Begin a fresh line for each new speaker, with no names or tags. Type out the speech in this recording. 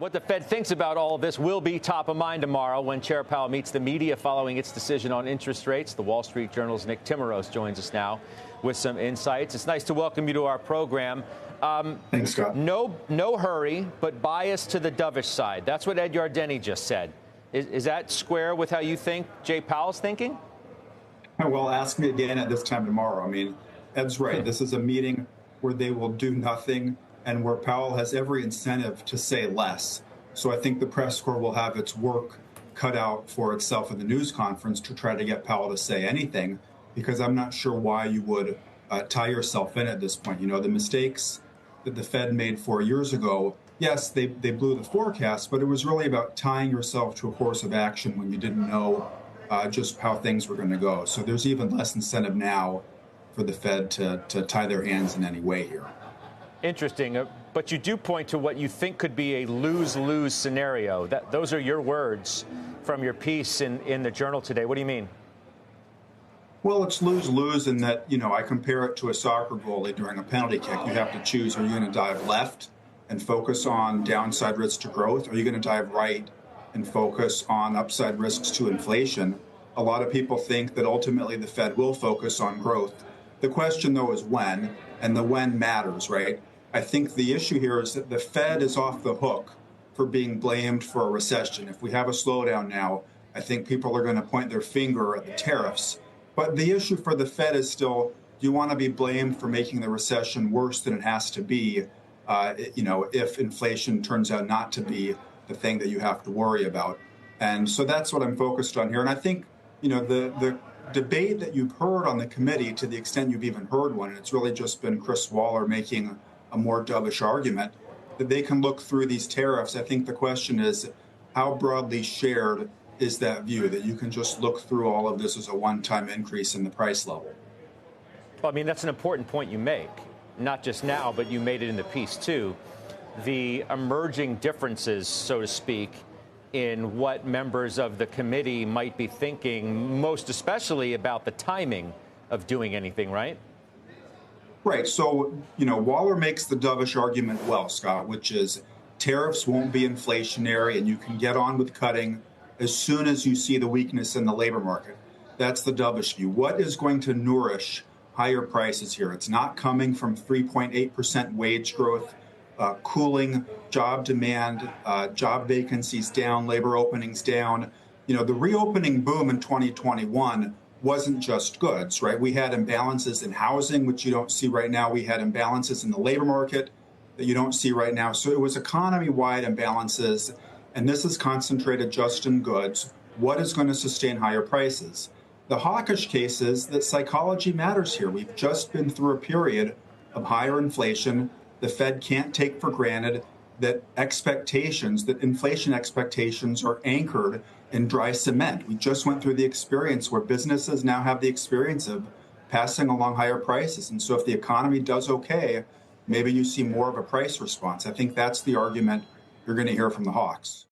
What the Fed thinks about all of this will be top of mind tomorrow when Chair Powell meets the media following its decision on interest rates. The Wall Street Journal's Nick Timiraos joins us now with some insights. It's nice to welcome you to our program.
Thanks, Scott.
No hurry, but bias to the dovish side. That's what Ed Yardeni just said. Is that square with how you think Jay Powell's thinking?
Well, ask me again at this time tomorrow. I mean, Ed's right. This is a meeting where they will do nothing and where Powell has every incentive to say less. So I think the press corps will have its work cut out for itself in the news conference to try to get Powell to say anything, because I'm not sure why you would tie yourself in at this point. You know, the mistakes that the Fed made 4 years ago, yes, they blew the forecast, but it was really about tying yourself to a course of action when you didn't know just how things were going to go. So there's even less incentive now for the Fed to tie their hands in any way here.
Interesting. But you do point to what you think could be a lose-lose scenario. Those are your words from your piece in the Journal today. What do you mean?
Well, it's lose-lose in that, you know, I compare it to a soccer goalie during a penalty kick. You have to choose, are you going to dive left and focus on downside risks to growth? Or are you going to dive right and focus on upside risks to inflation? A lot of people think that ultimately the Fed will focus on growth. The question, though, is when, and the when matters, right? I think the issue here is that the Fed is off the hook for being blamed for a recession. If we have a slowdown now, I think people are going to point their finger at the tariffs. But the issue for the Fed is still, do you want to be blamed for making the recession worse than it has to be, if inflation turns out not to be the thing that you have to worry about? And so that's what I'm focused on here. And I think, the debate that you've heard on the committee, to the extent you've even heard one, and it's really just been Chris Waller making a more dovish argument, that they can look through these tariffs. I think the question is, how broadly shared is that view, that you can just look through all of this as a one-time increase in the price level?
Well, I mean, that's an important point you make, not just now, but you made it in the piece, too. The emerging differences, so to speak, in what members of the committee might be thinking, most especially about the timing of doing anything, right?
Right. So, Waller makes the dovish argument well, Scott, which is tariffs won't be inflationary and you can get on with cutting as soon as you see the weakness in the labor market. That's the dovish view. What is going to nourish higher prices here? It's not coming from 3.8% wage growth, cooling job demand, job vacancies down, labor openings down. The reopening boom in 2021 wasn't just goods, right? We had imbalances in housing, which you don't see right now. We had imbalances in the labor market that you don't see right now. So it was economy-wide imbalances, and this is concentrated just in goods. What is going to sustain higher prices? The hawkish case is that psychology matters here. We've just been through a period of higher inflation. The Fed can't take for granted that inflation expectations are anchored in dry cement. We just went through the experience where businesses now have the experience of passing along higher prices. And so if the economy does okay, maybe you see more of a price response. I think that's the argument you're going to hear from the hawks.